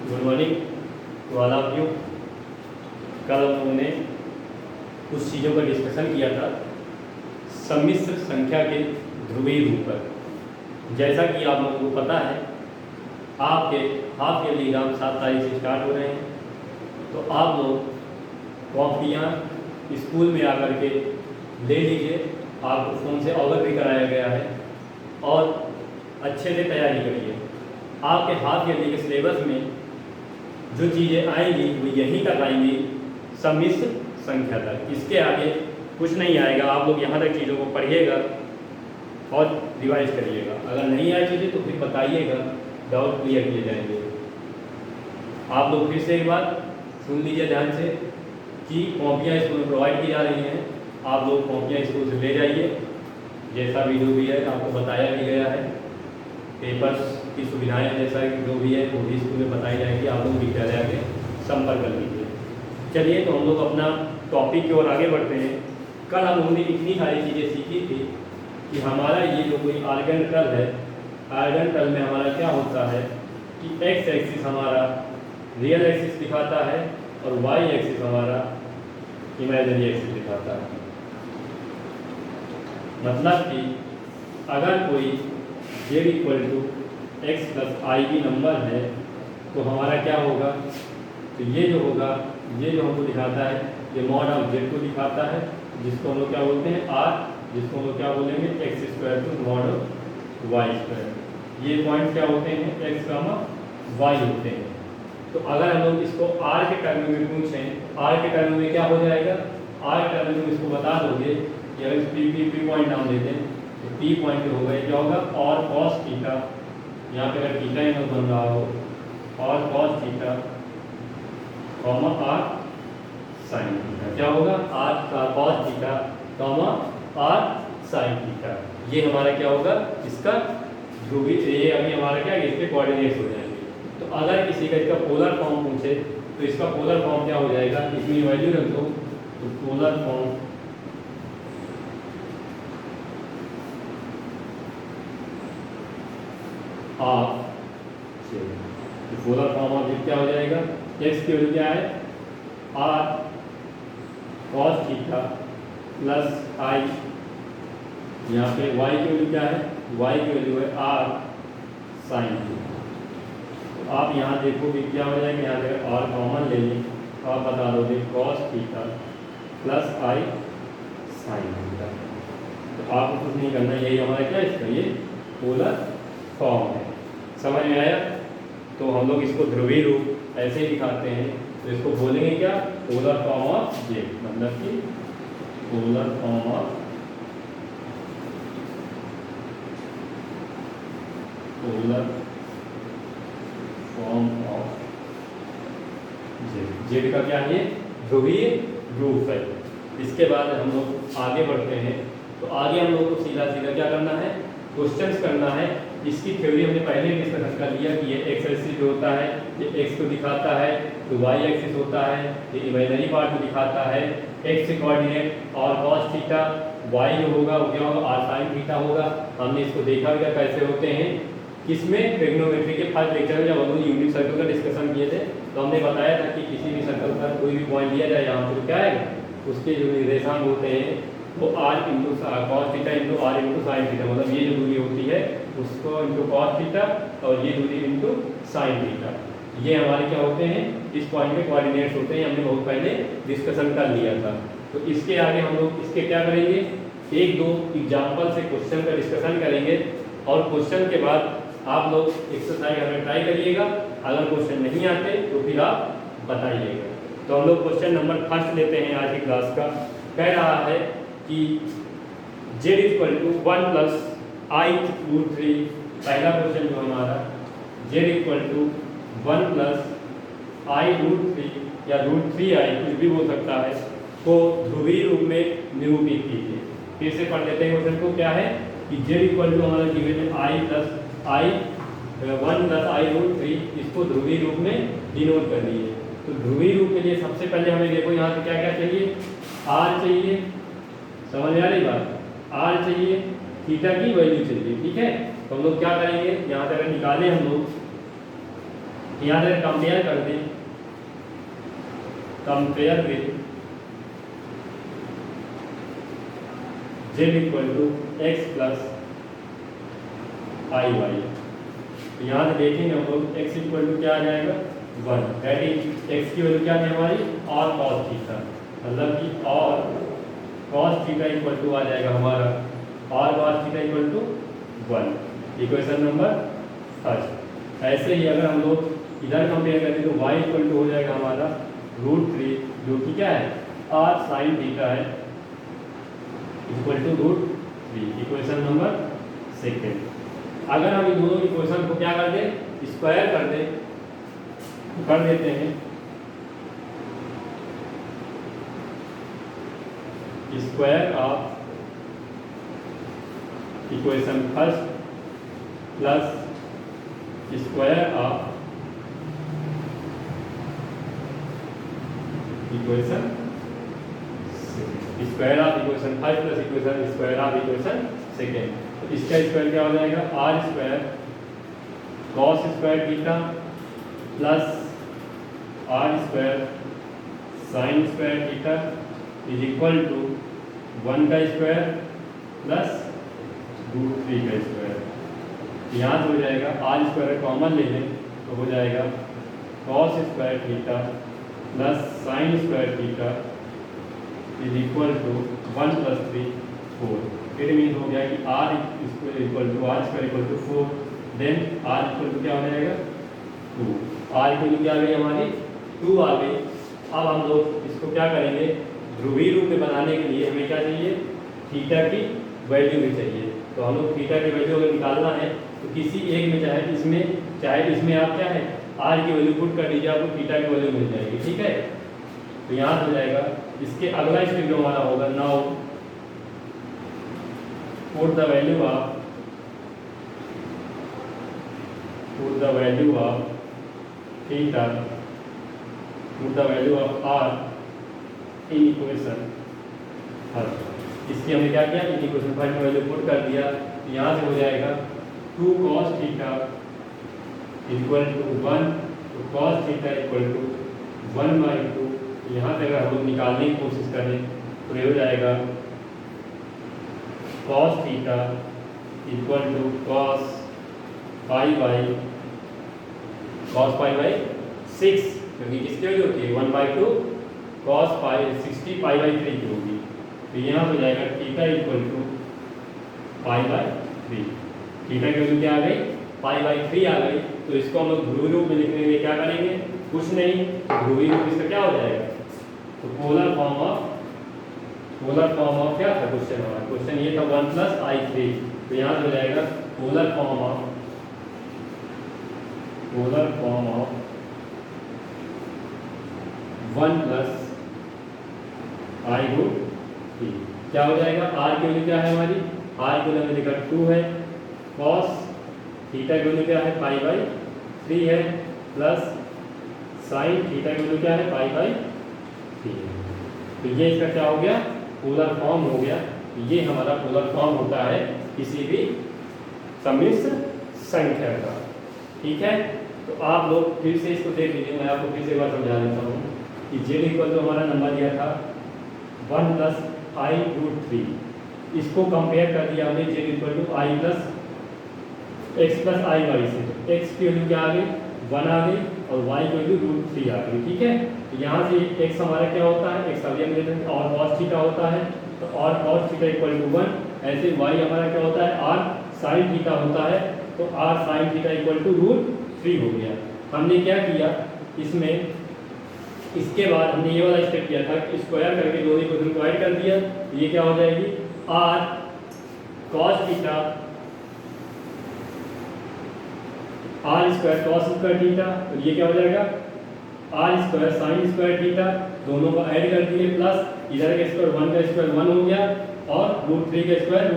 Good morning to all of you. कल हम लोगों ने कुछ चीज़ों का डिस्कशन किया था सम्मिश्र संख्या के ध्रुवीय रूप पर। जैसा कि आप लोगों को पता है, आपके हाफ ईयरली एग्जाम 7 तारीख से स्टार्ट हो रहे हैं, तो आप लोग कॉपियाँ स्कूल में आकर के ले लीजिए। आपको फ़ोन से अवगत भी कराया गया है और अच्छे से तैयारी करिए। आपके हाफ ईयरली के सिलेबस में जो चीज़ें आएंगी वो यहीं तक आएंगी, सम्मिश्र संख्या तक। इसके आगे कुछ नहीं आएगा। आप लोग यहाँ तक चीज़ों को पढ़िएगा और रिवाइज करिएगा। अगर नहीं आए चीज़ें तो फिर बताइएगा, डाउट क्लियर किए जाएंगे। आप लोग फिर से एक बार सुन लीजिए ध्यान से कि कॉपियाँ स्कूल में प्रोवाइड की जा रही हैं। आप लोग कॉपियाँ स्कूल से ले जाइए, जैसा भी जो भी है आपको बताया भी गया है। पेपर्स की सुविधाएं जैसा जो भी है वो भी स्कूल में बताई जाएगी। आप लोग विद्यालय के संपर्क कर लीजिए। चलिए तो हम लोग अपना टॉपिक की ओर आगे बढ़ते हैं। कल हम लोगों ने इतनी सारी चीज़ें सीखी थी कि हमारा ये जो कोई आर्गन टर्ल है, आर्गन टर्ल में हमारा क्या होता है कि एक्स एक्सिस हमारा रियल एक्सिस दिखाता है और वाई एक्सिस हमारा इमेजिनरी एक्सिस दिखाता है। मतलब कि अगर कोई z equal to x plus I भी नंबर है तो हमारा क्या होगा, तो ये जो होगा, ये जो हमको दिखाता है ये मॉड ऑफ z को दिखाता है, जिसको हम लोग क्या बोलते हैं r, जिसको हम लोग क्या बोलेंगे x square two mod of y square. ये पॉइंट क्या होते हैं, x कामा y होते हैं। तो अगर हम लोग इसको r के टर्म में पूछें, r के टर्म में क्या हो जाएगा, r के टर्म में इसको बता दोगे कि अगर p पॉइंट नाम देते हैं तो p पॉइंट हो गए क्या होगा, और cos थीटा, यहाँ पे अगर थीटा इनवर्स बन रहा हो, और cos theta comma r sine theta, क्या होगा r का cos theta comma r sine theta. ये हमारा क्या होगा, इसका ध्रुवीय, ये अभी हमारा क्या है, इसके कोऑर्डिनेट्स हो जाएंगे। तो अगर किसी का इसका पोलर फॉर्म पूछे तो इसका पोलर फॉर्म क्या हो जाएगा, इसमें वैल्यू रख दो तो polar form of polar form of क्या हो जाएगा, एक्स की वैल्यू क्या है r cos थीटा प्लस आई, यहाँ पे y की वैल्यू क्या है, y की वैल्यू है r साइन थीटा। तो आप यहाँ देखोगे क्या हो जाएगा, यहाँ पे r कॉमन ले लें, आप बता दोगे cos थीटा प्लस आई साइन थीटा। तो आपको कुछ नहीं करना, यही हमारा क्या इसका ये पोलर फॉर्म है। समझ में आया? तो हम लोग इसको ध्रुवीय रूप ऐसे ही दिखाते हैं, तो इसको बोलेंगे क्या, पोलर फॉर्म ऑफ जे, मतलब कि polar form of polar form of Z. Z का क्या है, ध्रुवीय रूप है। इसके बाद हम लोग आगे बढ़ते हैं। तो आगे हम लोग को सीधा सीधा क्या करना है, क्वेश्चंस करना है। इसकी थ्योरी हमने पहले डिस्कस कर लिया कि ये एक्स एक्सिस जो होता है ये एक्स को दिखाता है, तो वाई एक्सिस होता है ये इमेजिनरी पार्ट को दिखाता है। एक्स से कोऑर्डिनेट और cos थीटा, वाई जो होगा वो क्या होगा, r sin थीटा होगा। हमने इसको देखा भी कैसे होते हैं, किसमें, ट्रिग्नोमेट्री के फर्स्ट लेक्चर में जब हम लोग यूनिट सर्कल का डिस्कशन किए थे तो हमने बताया था कि किसी भी सर्कल पर कोई भी पॉइंट लिया जाए, यहाँ पर क्या आएगा, उसके जो निर्देशांक होते हैं वो r into cos theta into r into sine theta, मतलब ये जो दूरी होती है उसको इंटू cos थीटा और ये दूरी इंटू साइन थीटा, ये हमारे क्या होते हैं, इस पॉइंट के कोऑर्डिनेट्स होते हैं। हमने बहुत पहले डिस्कशन कर लिया था। तो इसके आगे हम लोग इसके क्या करेंगे, एक दो एग्जाम्पल से क्वेश्चन का डिस्कशन करेंगे और क्वेश्चन के बाद आप लोग एक्सरसाइज हमें ट्राई करिएगा। अगर क्वेश्चन नहीं आते तो फिर आप बताइएगा। तो हम लोग क्वेश्चन नंबर फर्स्ट लेते हैं आज की क्लास का। कह रहा है कि z equal to 1 plus i root 3, पहला क्वेश्चन जो हमारा z equal to 1 plus i root 3 या रूट 3 आई, कुछ भी बोल सकता है, को ध्रुवीय रूप में निरूपित कीजिए। फिर से पढ़ लेते हैं क्वेश्चन को। क्या है कि z इक्वल टू हमारा गिवन है आई plus I 1 plus i root 3, इसको ध्रुवीय रूप में डिनोट कर दिए। तो ध्रुवीय रूप के लिए सबसे पहले हमें देखो यहाँ से क्या क्या चाहिए, r चाहिए, समझ में आ रही बात, r चाहिए, थीटा की वैल्यू चाहिए। ठीक है, तो हम लोग क्या करेंगे, यहाँ से अगर निकालें हम लोग यहाँ से कंपेयर कर दें, compare with z equal to x plus i y. यहाँ से देखेंगे हम लोग x इक्वल टू क्या आ जाएगा 1, दैट इज x की वैल्यू क्या थी हमारी और cos थीटा, मतलब कि और cos थीटा इक्वल टू आ जाएगा हमारा और cos theta equal to 1, equation number first. ऐसे ही अगर हम लोग इधर कंपेयर करें तो y इक्वल टू हो जाएगा हमारा √3, जो कि क्या है r sin थीटा है, equal to √3, equation number second. अगर हम इन दोनों इक्वेशन को क्या कर दें, स्क्वायर कर दें, कर देते हैं square of equation first plus square of equation square of equation first plus equation square of equation second. तो इसका स्क्वायर क्या हो जाएगा r square cos square theta plus r square sine square theta is equal to 1 का square plus √3 का square. यहाँ से हो जाएगा आर स्क्वायर कॉमन ले लें तो हो जाएगा cos square theta plus sine square theta is equal to 1 + 3 4। It mean हो गया कि r equal to r square equal to 4, then r equal to क्या हो जाएगा 2, आर इक्वल टू क्या आ गई हमारी 2 आ गई। अब हम लोग इसको क्या करेंगे, ध्रुवीय रूप में बनाने के लिए हमें क्या चाहिए, थीटा की वैल्यू भी चाहिए। तो हम लोग थीटा की वैल्यू अगर निकालना है तो किसी एक में चाहे इसमें आप क्या है आर की वैल्यू पुट कर दीजिए, आपको थीटा की वैल्यू मिल जाएगी, ठीक है। तो यहाँ हो जाएगा, इसके अगला स्टेप जो हमारा होगा, now put the value of theta, put the value of r in equation first. इसकी हमने क्या किया, इन इक्वेशन फर्स्ट में वैल्यू पुट कर दिया। यहाँ से हो जाएगा 2 cos थीटा इक्वल टू 1, तो cos थीटा इक्वल टू 1/2। यहाँ से अगर हम लोग निकालने की कोशिश करें तो ये हो जाएगा cos theta equal to cos pi 6, क्योंकि किसकी वैल्यू होती है 1/2 cos पाई 60 पाई/3 की होगी। तो यहाँ हो जाएगा थीटा इक्वल टू पाई/3। थीटा की वैल्यू क्या आ गई पाई/3 आ गई। तो इसको हम लोग ध्रुवीय रूप में लिखने के लिए क्या करेंगे, कुछ नहीं, ध्रुवीय रूप इसका क्या हो जाएगा, तो पोलर फॉर्म ऑफ क्या था क्वेश्चन हमारा, क्वेश्चन ये था 1 + i3। तो यहाँ से हो जाएगा पोलर फॉर्म ऑफ 1 + i√3 क्या हो जाएगा, आर की वैल्यू क्या है हमारी, आर की वैल्यू देखा 2 है, cos थीटा की वैल्यू क्या है पाई/3 है, प्लस साइन थीटा की वैल्यू क्या है पाई/3 है। तो ये इसका क्या हो गया, पोलर फॉर्म हो गया। ये हमारा पोलर फॉर्म होता है किसी भी सम्मिश्र संख्या का, ठीक है। तो आप लोग फिर से इसको देख लीजिए, मैं आपको फिर से एक बार समझा देता हूँ कि z इक्वल तो हमारा नंबर दिया था 1 + i√3, इसको कंपेयर कर दिया हमने z equal to i + x + i/y से। तो x की वैल्यू क्या आ गई 1 आ गई और y की वैल्यू √3 आ गई, ठीक है। तो यहाँ से x हमारा क्या होता है, x अभी हम लेते हैं और cos थीटा होता है, तो और cos थीटा इक्वल टू 1। ऐसे y हमारा क्या होता है r sin थीटा होता है, तो r sin theta equal to √3 हो गया। हमने क्या किया इसमें, इसके बाद हमने ये वाला स्टेप किया था कि स्क्वायर करके दोनों इक्वेशन को ऐड कर दिया। ये क्या हो जाएगी r cos theta r square cos square theta, और ये क्या हो जाएगा r square sin square theta, दोनों को ऐड कर दिए, प्लस इधर का स्क्वायर 1 का स्क्वायर 1 हो गया और √3 का स्क्वायर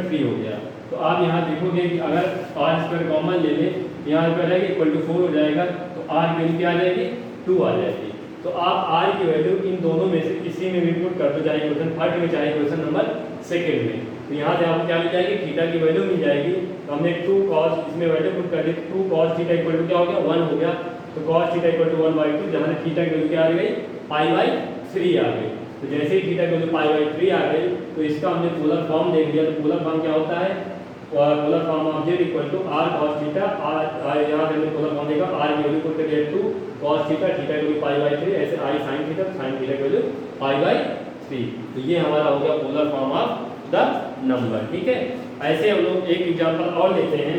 3 हो गया। तो आप यहाँ देखोगे कि अगर r स्क्वायर कॉमन ले लें, यहाँ पर जाएगी इक्वल टू 4 हो जाएगा, तो r की वैल्यू क्या आ जाएगी 2 आ जाएगी। तो आप r की वैल्यू इन दोनों में से किसी में भी पुट कर दो, चाहे इक्वेशन फर्स्ट में चाहे इक्वेशन नंबर सेकेंड में। तो यहाँ से आपको क्या मिल जाएगी, थीटा की वैल्यू मिल जाएगी तो हमने 2 cos इसमें वैल्यू पुट कर दी, 2 cos थीटा इक्वल टू क्या हो गया 1 हो गया, तो cos थीटा इक्वल टू 1/2, जहाँ थीटा की वैल्यू क्या आ गई π/3 आ गई। तो जैसे ही थीटा की वैल्यू π/3 आ गई तो इसका हमने पोलर फॉर्म देख लिया। तो पोलर फॉर्म क्या होता है, polar form of z equal to r cos theta, r यहाँ हमने पोलर फॉर्म देखा, r की वैल्यू पुट कर दिया 2 cos थीटा, थीटा की वैल्यू π/3, ऐसे i sin theta, sin theta की वैल्यू π/3। तो ये हमारा हो गया polar form of the number. ठीक है, ऐसे हम लोग एक एग्जांपल और लेते हैं।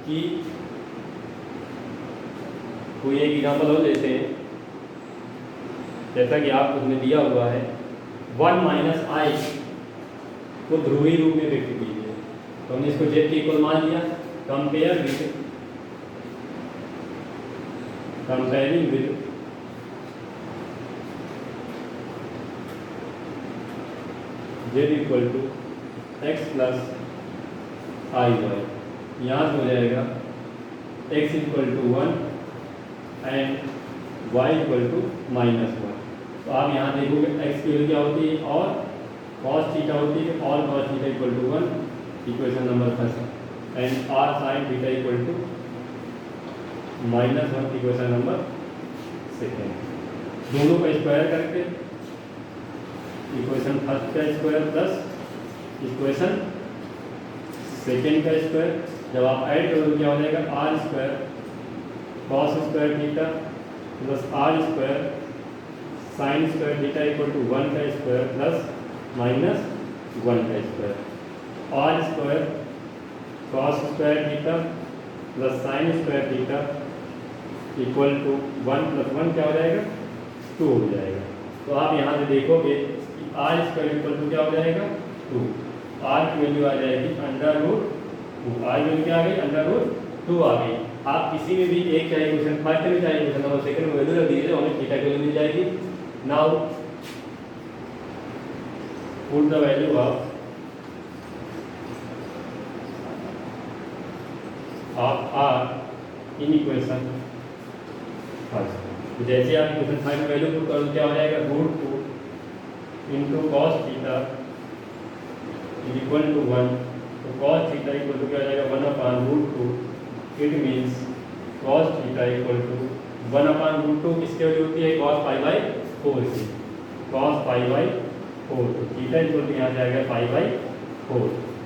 कि कोई एक एग्जांपल और लेते हैं, जैसा कि आपको उसमें दिया हुआ है 1 माइनस आई को ध्रुवीय रूप में व्यक्त कीजिए। तो हमने इसको z के इक्वल मान लिया। Comparing with z equal to x plus i y, यहाँ से हो जाएगा x equal to 1 and y equal to -1। तो आप यहाँ देखोगे x की वैल्यू क्या होती है और cos थीटा होती है, और cos theta equal to 1, equation number first, and r sin theta equal to -1, equation number second. दोनों का स्क्वायर करके इक्वेशन फर्स्ट का स्क्वायर प्लस इक्वेशन सेकेंड का स्क्वायर, जब आप ऐड करोगे क्या हो जाएगा r square cos square theta plus r square sin square theta equal to 1 का स्क्वायर प्लस -1 का square, r square cos square theta plus sin square theta equal to 1 plus 1 क्या हो जाएगा 2 हो जाएगा। तो आप यहाँ से देखोगे कि r स्क्वायर इक्वल टू क्या हो जाएगा 2, r की वैल्यू आ जाएगी √2, r की वैल्यू क्या आ गई √2 आ गई। आप किसी में भी एक चाहे क्वेश्चन फर्स्ट में चाहे क्वेश्चन नंबर सेकंड में वैल्यू रख दीजिए, हमें थीटा की वैल्यू मिल जाएगी। Now put the value of r in equation first. जैसे आप इक्वेशन फर्स्ट में वैल्यू पुट करोगे क्या हो जाएगा √2 into cos theta equal to 1, तो cos थीटा इक्वल टू क्या हो जाएगा 1/√2। It means cos theta equal to 1/√2 किसके वैल्यू होती है cos π/4 की, cos π/4, तो थीटा इक्वल टू यहाँ जाएगा π/4।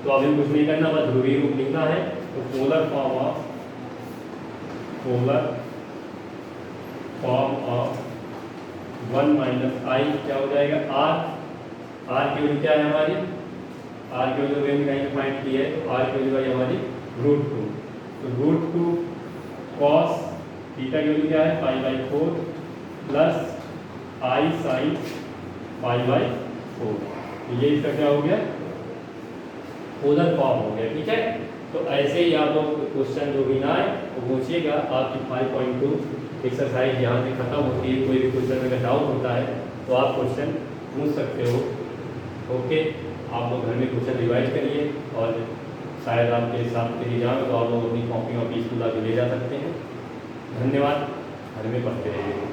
तो अब हमें कुछ नहीं करना, बस ध्रुवीय रूप लिखना है। तो पोलर फॉर्म ऑफ 1 माइनस आई क्या हो जाएगा r की वैल्यू क्या है हमारी, r की वैल्यू हमने कहीं फाइंड की है, तो r की वैल्यू आई हमारी √2। तो √2 cos थीटा की वैल्यू क्या है π/4 प्लस i sin π/4। तो ये इसका क्या हो गया पोलर फॉर्म हो गया। ठीक है, तो ऐसे ही आप लोग क्वेश्चन जो भी ना आए वो पूछिएगा। आपकी 5.2 एक्सरसाइज यहाँ से खत्म होती है। कोई भी क्वेश्चन में डाउट होता है तो आप क्वेश्चन पूछ सकते हो। ओके, आप लोग घर में क्वेश्चन रिवाइज करिए और शायद आपके हिसाब के एग्जाम तो आप लोग अपनी कॉपी और स्कूल आगे ले जा सकते हैं। धन्यवाद, घर में पढ़ते रहिए।